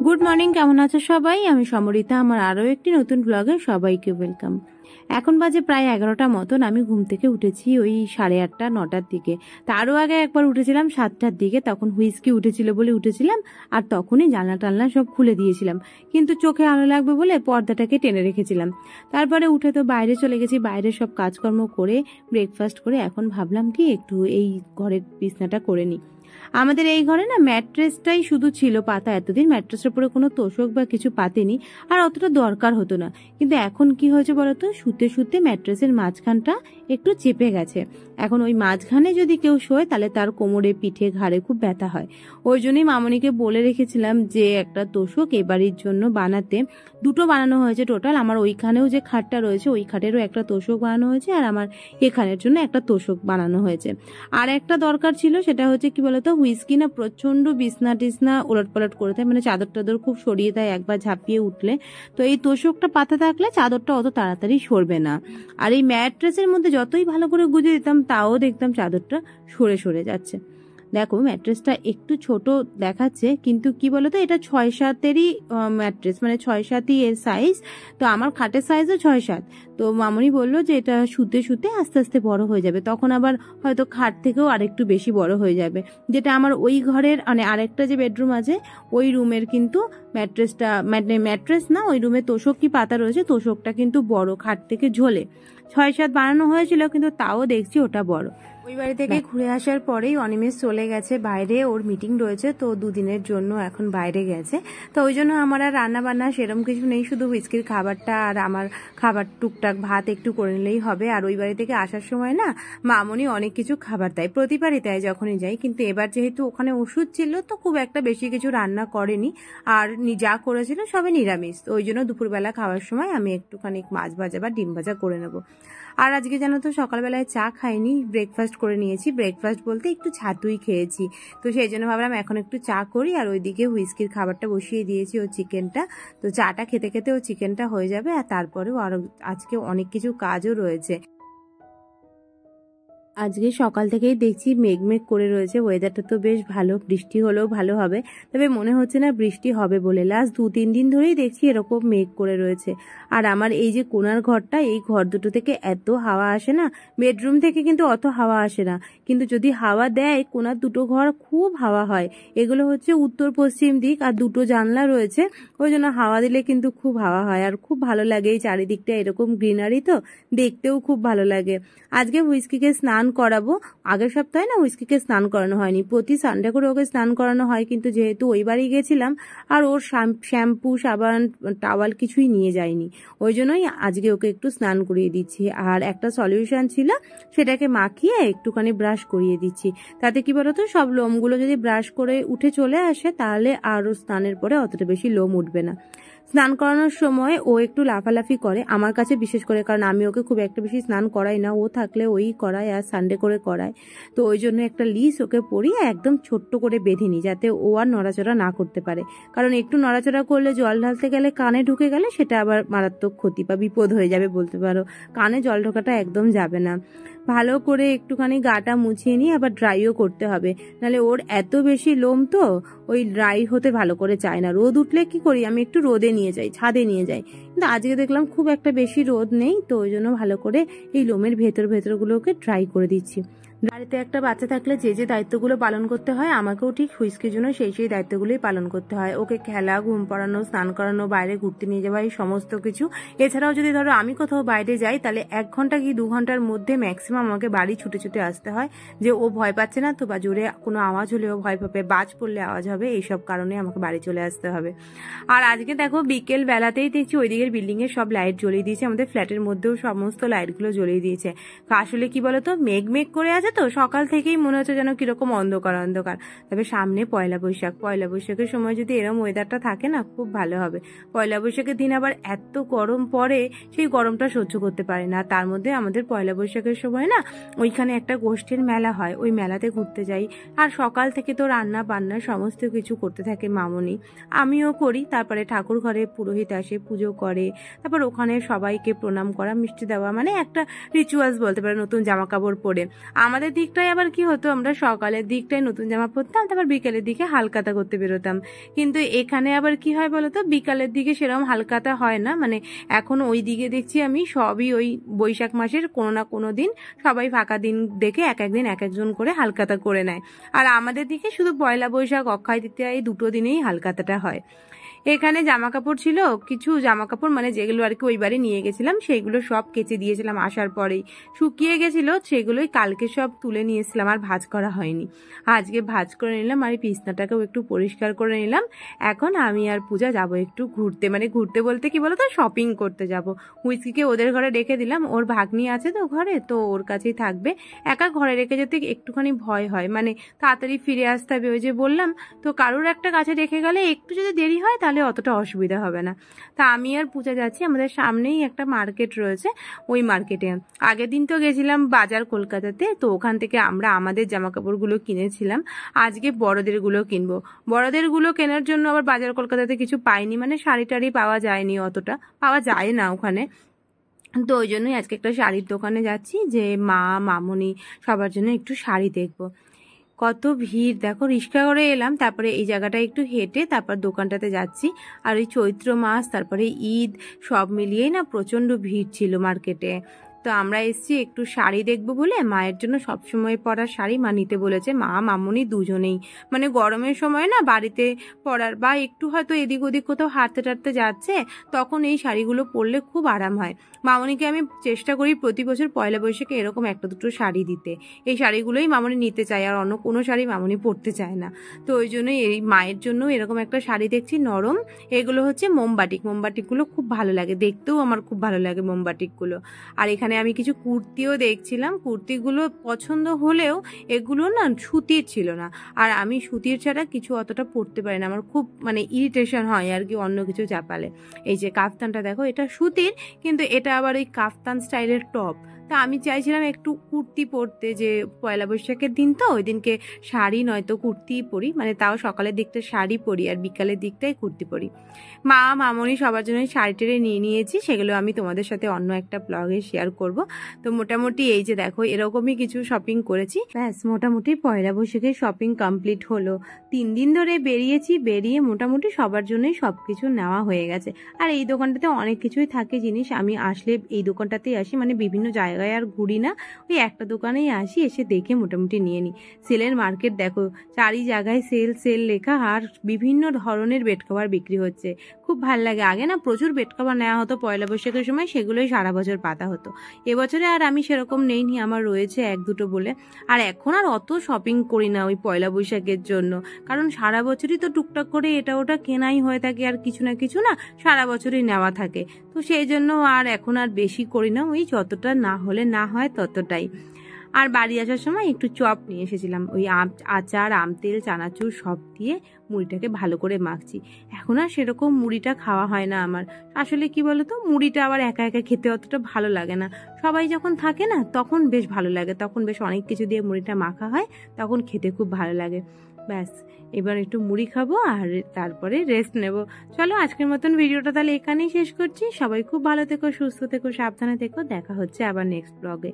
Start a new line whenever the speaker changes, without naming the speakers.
Good morning, কেমন আছো সবাই? আমি সমরিতা, আমার আরও একটি নতুন ব্লগে সবাইকে ওয়েলকাম। এখন বাজে প্রায় 11টা মতন। আমি ঘুম থেকে উঠেছি ওই 8:30 9টার দিকে। তারও আগে একবার উঠেছিলাম 7টার দিকে, তখন হুইস্কি উঠেছিল বলে উঠেছিলাম, আর তখনই জানলা টানলা সব খুলে দিয়েছিলাম, কিন্তু চোখে আলো লাগবে বলে পর্দাটাকে টেনে রেখেছিলাম। তারপরে উঠে তো বাইরে চলে গেছি, বাইরে সব কাজকর্ম করে ব্রেকফাস্ট করে এখন ভাবলাম কি একটু এই ঘরের বিছনাটা করে নিই। আমাদের এই ঘরে না ম্যাট্রেসটাই শুধু ছিল পাতা, এতদিন ম্যাট্রেসের উপরে কোনো তোষক বা কিছু পাতেনি, আর অতটা দরকার হতো না। কিন্তু এখন কি হয়েছে বলতো, শুতে শুতে ম্যাট্রেসের মাঝখানটা একটু চেপে গেছে। এখন ওই মাঝখানে যদি কেউ শোয় তাহলে তার কোমরে, পিঠে, ঘাড়ে খুব ব্যথা হয়। ওই জন্যই মামনিকে বলে রেখেছিলাম যে একটা তোষক এই বাড়ির জন্য বানাতে। দুটো বানানো হয়েছে টোটাল। আমার ওইখানেও যে খাটটা রয়েছে ওই খাটেরও একটা তোষক বানানো হয়েছে, আর আমার এখানের জন্য একটা তোষক বানানো হয়েছে। আর একটা দরকার ছিল, সেটা হচ্ছে কি বলতো, হুইস্কি না প্রচন্ড বিছনা টিসনা ওলট পালট করে দেয়, মানে চাদর টাদর খুব সরিয়ে দেয় একবার ঝাঁপিয়ে উঠলে। তো এই তোষকটা পাতা থাকলে চাদরটা অত তাড়াতাড়ি সরবে না। আর এই ম্যাট্রেসের মধ্যে যতই ভালো করে গুজে দিতাম তাও দেখতাম চাদরটা সরে সরে যাচ্ছে। দেখো ম্যাট্রেসটা একটু ছোট দেখাচ্ছে, কিন্তু কি বলতো, এটা 6-7-এরই ম্যাট্রেস, মানে 6-7ই এর সাইজ। তো আমার খাটের সাইজও 6-7। তো মামনি বললো যে এটা শুতে শুতে আস্তে আস্তে বড় হয়ে যাবে, তখন আবার হয়তো খাট থেকেও আরেকটু বেশি বড় হয়ে যাবে। যেটা আমার ওই ঘরের মানে আরেকটা যে বেডরুম আছে ওই রুমের কিন্তু ম্যাট্রেসটা, মানে ম্যাট্রেস না, ওই রুমে তোষক কি পাতা রয়েছে, তোষকটা কিন্তু বড়, খাট থেকে ঝোলে। 6-7 বানানো হয়েছিল, কিন্তু তাও দেখছি ওটা বড়। ওই বাড়ি থেকে ঘুরে আসার পরেই অনিমেষ চলে গেছে বাইরে, ওর মিটিং রয়েছে, তো দুদিনের জন্য এখন বাইরে গেছে। তো ওই জন্য আমার আর রান্না বান্না সেরকম কিছু নেই, শুধু হুইস্কির খাবারটা আর আমার খাবার টুকটাক ভাত একটু করে নিলেই হবে। আর ওই বাড়ি থেকে আসার সময় না মামনি অনেক কিছু খাবার দেয়, প্রতিবারই দেয় যখনই যাই, কিন্তু এবার যেহেতু ওখানে ওষুধ ছিল তো খুব একটা বেশি কিছু রান্না করেনি, আর যা করেছিল সবে নিরামিষ। ওই জন্য দুপুরবেলা খাওয়ার সময় আমি একটুখানি মাছ ভাজা বা ডিম ভাজা করে নেবো। আর আজকে জানো তো সকালবেলায় চা খাইনি, ব্রেকফাস্ট করে নিয়েছি। ব্রেকফাস্ট বলতে একটু ছাতুই খেয়েছি, তো সেই জন্য ভাবলাম এখন একটু চা করি। আর ওইদিকে হুইস্কির খাবারটা বসিয়ে দিয়েছি, ও চিকেনটা। তো চাটা খেতে খেতে ও চিকেনটা হয়ে যাবে, আর তারপরেও আরো আজকে অনেক কিছু কাজও রয়েছে। আজকে সকাল থেকেই দেখছি মেঘমেঘ করে রয়েছে, ওয়েদারটা তো বেশ ভালো, বৃষ্টি হলেও ভালো হবে, তবে মনে হচ্ছে না বৃষ্টি হবে বলে। লাস্ট 2-3 দিন ধরেই দেখছি এরকম মেঘ করে রয়েছে। আর আমার এই যে কোণার ঘরটা, এই ঘর দুটো থেকে এত হাওয়া আসে না, বেডরুম থেকে কিন্তু অত হাওয়া আসে না, কিন্তু যদি হাওয়া দেয় কোণার দুটো ঘর খুব হাওয়া হয়। এগুলো হচ্ছে উত্তর পশ্চিম দিক, আর দুটো জানলা রয়েছে, ওই জন্য হাওয়া দিলে কিন্তু খুব হাওয়া হয়, আর খুব ভালো লাগে। এই চারিদিকটা এরকম গ্রিনারি, তো দেখতেও খুব ভালো লাগে। আজকে হুইস্কিকে স্নান করাবো। আগের সপ্তাহে না হুইস্কিকে স্নান করানো হয়নি, প্রতি সানডে করে ওকে স্নান করানো হয়, কিন্তু যেহেতু ওই বাড়ি গেছিলাম আর ওর শ্যাম্পু সাবান টাওয়াল কিছুই নিয়ে যায়নি, ওই জন্যই আজকে ওকে একটু স্নান করিয়ে দিচ্ছি। আর একটা সলিউশন ছিল, সেটাকে মাখিয়ে একটুখানি ব্রাশ করিয়ে দিচ্ছি। তাতে কি বলতো, সব লোমগুলো যদি ব্রাশ করে উঠে চলে আসে তাহলে আরও স্নানের পরে অতটা বেশি লোম উঠবে না। স্নান করানোর সময় ও একটু লাফালাফি করে আমার কাছে, বিশেষ করে, কারণ আমি ওকে খুব একটা বেশি স্নান করাই না, ও থাকলে ওই করায় আর সানডে করে করায়। তো ওই জন্য একটা লিস ওকে পরিয়ে একদম ছোট্ট করে বেঁধে নিই, যাতে ও আর নড়াচড়া না করতে পারে, কারণ একটু নড়াচড়া করলে জল ঢালতে গেলে কানে ঢুকে গেলে সেটা আবার মারাত্মক ক্ষতি বা বিপদ হয়ে যাবে বলতে পারো। কানে জল ঢোকাটা একদম যাবে না। ভালো করে একটুখানি গাটা মুছিয়ে নিয়ে আবার ড্রাইও করতে হবে, নাহলে ওর এত বেশি লোম তো ওই ড্রাই হতে ভালো করে চায় না। রোদ উঠলে কি করি, আমি একটু রোদে নিয়ে যাই, ছাদে নিয়ে যাই, কিন্তু আজকে দেখলাম খুব একটা বেশি রোদ নেই, তো ওই জন্য ভালো করে এই লোমের ভেতরগুলোকে ড্রাই করে দিচ্ছি। বাড়িতে একটা বাচ্চা থাকলে যে যে দায়িত্বগুলো পালন করতে হয়, আমাকেও ঠিক হুইস্কির জন্য সেই দায়িত্বগুলোই পালন করতে হয়। ওকে খেলা, ঘুম পাড়ানো, স্নান করানো, বাইরে ঘুরতে নিয়ে যাওয়া, এই সমস্ত কিছু। এছাড়াও যদি ধরো আমি কোথাও বাইরে যাই, তাহলে 1 ঘন্টা কি 2 ঘন্টার মধ্যে ম্যাক্সিমাম আমাকে বাড়ি ছুটে ছুটে আসতে হয়, যে ও ভয় পাচ্ছে না তো, বা জোরে কোনো আওয়াজ হলেও ভয় পাবে, বাজ পড়লে আওয়াজ হবে, এইসব কারণে আমাকে বাড়ি চলে আসতে হবে। আর আজকে দেখো বিকেল বেলাতেই দেখছি ওই দিকের বিল্ডিং এর সব লাইট জ্বলিয়ে দিয়েছে, আমাদের ফ্ল্যাটের মধ্যেও সমস্ত লাইটগুলো জ্বলিয়ে দিয়েছে। আসলে কি বলতো, মেঘ করে আছে তো, সকাল থেকেই মনে হচ্ছে যেন কিরকম অন্ধকার অন্ধকার। তবে সামনে পয়লা বৈশাখের সময় যদি এরকম ওয়েদারটা থাকে না, খুব ভালো হবে। পয়লা বৈশাখের দিন আবার এত গরম পড়ে, সেই গরমটা সহ্য করতে পারে না। তার মধ্যে আমাদের পয়লা বৈশাখের সময় না ওইখানে একটা গোষ্ঠীর মেলা হয়, ওই মেলাতে ঘুরতে যাই। আর সকাল থেকে তো রান্না বান্না সমস্ত কিছু করতে থাকে মামনি, আমিও করি। তারপরে ঠাকুর ঘরে পুরোহিত আসে, পুজো করে, তারপর ওখানে সবাইকে প্রণাম করা, মিষ্টি দেওয়া, মানে একটা রিচুয়ালস বলতে পারে, নতুন জামা কাপড় পরে। আমার আমাদের দিকটায় আবার কি হতো, আমরা সকালের দিকটায় নতুন জামা পরতাম, তারপর বিকেলের দিকে হালকাতা করতে বেরোতাম। কিন্তু এখানে আবার কি হয় বলতো, বিকালের দিকে সেরকম হালকাতা হয় না, মানে এখন ওই দিকে দেখছি আমি সবই ওই বৈশাখ মাসের কোনো না কোনো দিন সবাই ফাঁকা দিন দেখে এক একদিন এক একজন করে হালকাতা করে নেয়। আর আমাদের দিকে শুধু পয়লা বৈশাখ, অক্ষয় তৃতীয়া এই দুটো দিনেই হালকাতাটা হয়। এখানে জামা কাপড় ছিল, কিছু জামা কাপড় মানে যেগুলো আর কি ওই বাড়ি নিয়ে গেছিলাম সেগুলো সব কেচে দিয়েছিলাম আসার পরেই, শুকিয়ে গেছিল, সেগুলোই কালকে সব তুলে নিয়েছিলাম, আর ভাঁজ করা হয়নি। আজকে ভাঁজ করে নিলাম, আর এই বিছনাটাকেও একটু পরিষ্কার করে নিলাম। এখন আমি আর পূজা যাব একটু ঘুরতে, মানে ঘুরতে বলতে কি বলতো, শপিং করতে যাব। হুইস্কিকে ওদের ঘরে রেখে দিলাম, ওর ভাগ্নি আছে তো ঘরে, তো ওর কাছেই থাকবে। একা ঘরে রেখে যেতে একটুখানি ভয় হয়, মানে তাড়াতাড়ি ফিরে আসতে হবে, ওই যে বললাম। তো কারোর একটা কাছে রেখে গেলে একটু যদি দেরি হয় তাহলে অতটা অসুবিধা হবে না। তা আমি আর পূজা যাচ্ছি, আমাদের সামনেই একটা মার্কেট রয়েছে, ওই মার্কেটে। আগের দিন তো গেছিলাম বাজার কলকাতাতে, তো ওখান থেকে আমরা আমাদের জামা কাপড়গুলো কিনেছিলাম। আজকে বড়দেরগুলো কিনবো। বড়দেরগুলো কেনার জন্য আবার বাজার কলকাতাতে কিছু পাইনি, মানে শাড়ি টাড়ি পাওয়া যায়নি, অতটা পাওয়া যায় না ওখানে। তো ওই জন্যই আজকে একটা শাড়ির দোকানে যাচ্ছি, যে মা মামুনি সবার জন্য একটু শাড়ি দেখবো। কত ভিড় দেখো, রিক্সা করে এলাম, তারপরে এই জায়গাটা একটু হেঁটে তারপর দোকানটাতে যাচ্ছি। আর এই চৈত্র মাস, তারপরে ঈদ, সব মিলিয়েই না প্রচণ্ড ভিড় ছিল মার্কেটে। তো আমরা এসছি একটু শাড়ি দেখবো বলে, মায়ের জন্য সবসময় পরার শাড়ি মা নিতে বলেছে, মা মামুনি দুজনেই। মানে গরমের সময় না বাড়িতে পরার, বা একটু হয়তো এদিক ওদিক কোথাও হাঁটতে টাটতে যাচ্ছে, তখন এই শাড়িগুলো পরলে খুব আরাম হয়। মামুনিকে আমি চেষ্টা করি প্রতি বছর পয়লা বৈশাখে এরকম একটা দুটো শাড়ি দিতে। এই শাড়িগুলোই মামুনি নিতে চায়, আর অন্য কোনো শাড়ি মামুনি পরতে চায় না। তো ওই জন্যই এই মায়ের জন্য এরকম একটা শাড়ি দেখছি নরম। এগুলো হচ্ছে মোমবাটিক, মোমবাটিকগুলো খুব ভালো লাগে, দেখতেও আমার খুব ভালো লাগে মোমবাটিকগুলো। আর এখানে আমি কিছু কুর্তিও দেখছিলাম, কুর্তিগুলো পছন্দ হলেও এগুলো না সুতির ছিল না, আর আমি সুতির ছাড়া কিছু অতটা পরতে পারি না, আমার খুব মানে ইরিটেশন হয় আর কি অন্য কিছু চাপালে। এই যে কাফতানটা দেখো, এটা সুতির, কিন্তু এটা আবার ওই কাফতান স্টাইলের টপ। তা আমি চাইছিলাম একটু কুর্তি পরতে, যে পয়লা বৈশাখের দিন তো, ওই দিনকে শাড়ি নয়তো কুর্তিই পরি, মানে তাও সকালের দিকটা শাড়ি পরি আর বিকালের দিকটাই কুর্তি পরি। মা মামনি সবার জন্য শাড়ি টেরে নিয়ে নিয়েছি, সেগুলো আমি তোমাদের সাথে অন্য একটা ব্লগে শেয়ার করব। তো মোটামুটি এই যে দেখো এরকমই কিছু শপিং করেছি, ব্যাস মোটামুটি পয়লা বৈশাখের শপিং কমপ্লিট হলো। 3 দিন ধরে বেরিয়েছি, বেরিয়ে মোটামুটি সবার জন্যই সব কিছু নেওয়া হয়ে গেছে। আর এই দোকানটাতে অনেক কিছুই থাকে জিনিস, আমি আসলে এই দোকানটাতেই আসি, মানে বিভিন্ন জায়গায় আর ঘুরি না, ওই একটা দোকানেই আসি, এসে দেখে মোটামুটি নিয়ে নিই। সেলের মার্কেট দেখো, চারি জায়গায় সেল সেল লেখা, আর বিভিন্ন ধরনের বেড কভার বিক্রি হচ্ছে, খুব ভাল লাগে। আগে না প্রচুর বেড কভার নেওয়া হতো পয়লা বৈশাখের সময়, সেগুলোই সারা বছর পাতা হতো। এবছরে আর আমি সেরকম নেইনি, আমার রয়েছে এক দুটো বলে। আর এখন আর অত শপিং করি না ওই পয়লা বৈশাখের জন্য, কারণ সারা বছরই তো টুকটাক করে এটা ওটা কেনাই হয়ে থাকে, আর কিছু না কিছু না সারা বছরই নেওয়া থাকে। তো সেই জন্য আর এখন আর বেশি করি না, ওই যতটা না হলে না হয় ততটাই। আর বাড়ি আসার সময় একটু চপ নিয়ে এসেছিলাম, ওই আচার, আম তেল, চানাচুর সব দিয়ে মুড়িটাকে ভালো করে মাখছি। এখন আর সেরকম মুড়িটা খাওয়া হয় না আমার, আসলে কি বলতো, মুড়িটা আবার একা একা খেতে অতটা ভালো লাগে না, সবাই যখন থাকে না তখন বেশ ভালো লাগে, তখন বেশ অনেক কিছু দিয়ে মুড়িটা মাখা হয়, তখন খেতে খুব ভালো লাগে। ব্যাস এবার একটু মুড়ি খাবো আর তারপরে রেস্ট নেব। চলো আজকের মতন ভিডিওটা তাহলে এখানেই শেষ করছি। সবাই খুব ভালো থেকো, সুস্থ থেকো, সাবধানে থেকো, দেখা হচ্ছে আবার নেক্সট ব্লগে।